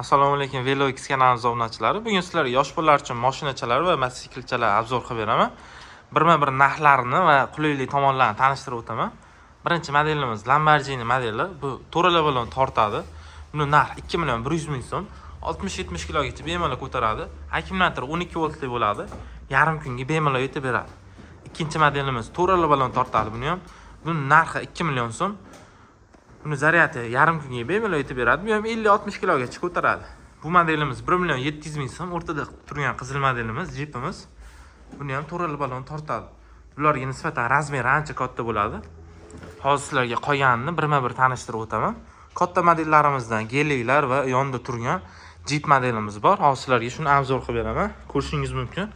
Assalomu alaykum VeloX kanali obunachilari. Bugun sizlarga yosh bolalar uchun mashinachalar va mototsiklchalar obzor qilib beraman. Birma-bir narxlarini va qulaylik tomonlarini tanishtirib o'taman. Birinchi modelimiz Lamborghini modeli. Bu to'ralar bilan tortadi. Buni narxi 2 million 100 ming so'm. 60-70 kilogacha bemalol ko'taradi. Akkumulyator 12 voltli bo'ladi. Yarim kunga bemalol yetib beradi. Ikkinchi modelimiz to'ralar bilan tortadi buni ham. Buni narxi 2 million so'm. Buni zaryadi yarim kunga bemalol yetib beradi. Bu ham 50-60 kilogacha ko'taradi. Bu modelimiz 1 million 700 ming so'm. O'rtada turgan qizil modelimiz Jeepimiz. Buni ham to'ralar bilan tortadi. Bularga nisbatan razmeri ancha katta bo'ladi. Hozir sizlarga qolganini birma-bir tanishtirib o'taman. Katta modellarimizdan geliklar va yonda turgan Jeep modelimiz bor. Hozir sizlarga shuni obzor qilib beraman. Ko'rishingiz mumkin.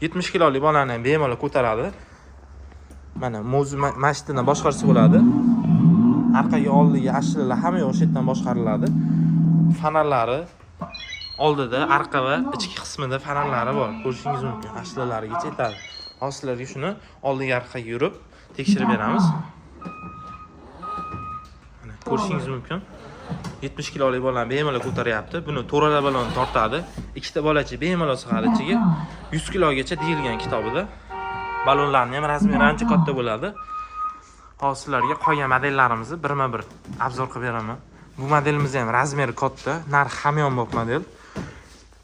70 kilolik bolani ham bemalol ko'taradi. Mana mo'zi mashinadan boshqarsa bo'ladi. Arqaga oldiga ashulalar hamma yo'q chetdan boshqariladi. Fanarlari oldida, arqa va ichki qismida fanarlari bor. Ko'rishingiz mumkin. Ashulalarigacha yetadi. Hozir sizlarga shuni oldiga arqaga yurib tekshirib beramiz. Mana ko'rishingiz mumkin. 70 kilolik bolani bemalol ko'taryapti. Buni to'ralar bilan tortadi. Ikkita bolacha bemalol sig'adi ichiga. 100 kilogacha deyilgan kitobida. Balonlarning ham razmeri ancha katta bo'ladi. Hozir sizlarga qolgan modellarimizni birma-bir obzor qilib beraman. Bu modelimiz ham razmeri katta, narxi hamyonbop model.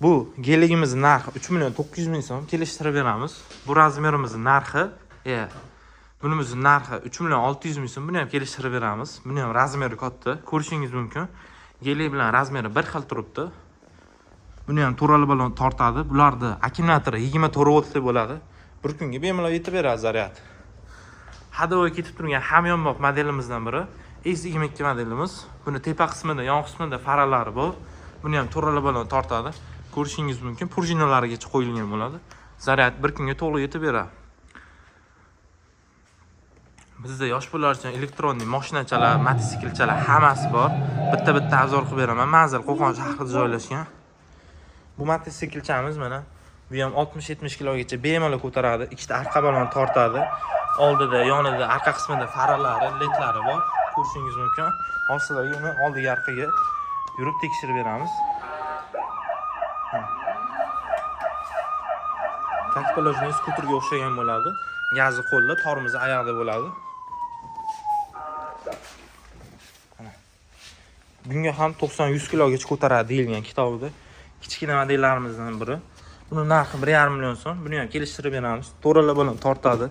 Bu geligimizning narxi 3 million 900 ming so'm. Kelishtirib beramiz. Bu razmerimizning narxi, bunimizning narxi 3 million 600 ming so'm. Buni ham kelishtirib beramiz. Buni ham razmeri katta, ko'rishingiz mumkin. Gelik bilan razmeri bir xil turibdi. Buni ham to'ralar bilan tortadi. Bularda akkumulyatori 24 voltli bo'ladi. Bir kunga bemalol yetib beradi zaryad. Hadovoy ketib turgan hamyonbop modelimizdan biri S22 modelimiz. Buni tepa qismida, yon qismida faralari bor. Buni ham to'ralar bilan tortadi. Ko'rishingiz mumkin. Prujinalarigacha qo'yilgan bo'ladi. Zaryad bir kunga to'liq yetib beradi. Bizda yosh bolalar uchun elektronli mashinachalar, mototsiklchalar hammasi bor. Bitta-bitta obzor qilib beraman. Manzil Qo'qon shahrida joylashgan. Bu mototsiklchamiz mana. Bu ham 60-70 kilogacha bemalol ko'taradi. Ikkita arqa bilan tortadi. Oldida, yonida, arqa qismida faralari, ledlari bor. Ko'rishingiz mumkin. Hozir uni oldiga arqaga yurib tekshirib beramiz. Takpolojniy skuterga o'xshagan bo'ladi. Gazi qo'lda, tormozi oyoqda bo'ladi. Bunga ham 90-100 kilogacha ko'taradi deyilgan kitobida. Kichkina modellarimizdan biri. Buni narxi 1,5 million so'm. Buni ham kelishtirib beramiz. To'ralar bilan tortadi.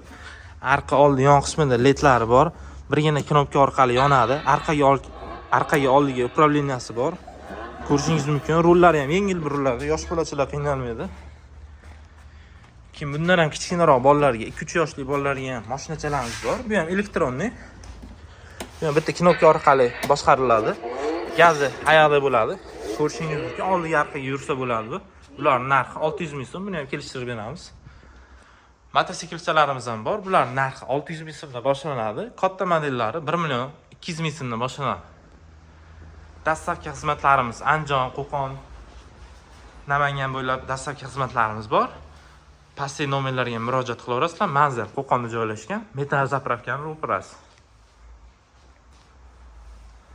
Arqa oldi yon qismida ledlari bor. Birgina knopka orqali yonadi. Arqaga oldiga upravleniyasi bor. Ko'rishingiz mumkin. Rullari ham yengil bir rullar. Yosh bolachalar qiynalmaydi. Kim bundan ham kichkinaroq bolalarga, 2-3 yoshli bolalarga ham mashinachalarimiz bor. Bu ham elektronli. Bu ham bitta knopka orqali boshqariladi. Gazi oyoqda bo'ladi. Ko'rishingiz mumkin. Oldiga arqaga yursa bo'ladi bu. Bularning narxi 600 ming so'm. Buni ham kelishtirib beramiz. Mototsiklchalarimiz ham bor. Bular narxi 600 ming so'mdan boshlanadi. Katta modellari 1 million 200 ming so'mdan boshlanadi. Dastlabki xizmatlarimiz Andijon, Qo'qon, Namangan bo'ylab dastlabki xizmatlarimiz bor. Pastdagi nomerlarga murojaat qilaverasizlar. Manzil Qo'qonda joylashgan. Metal zapravkaning ro'parasi.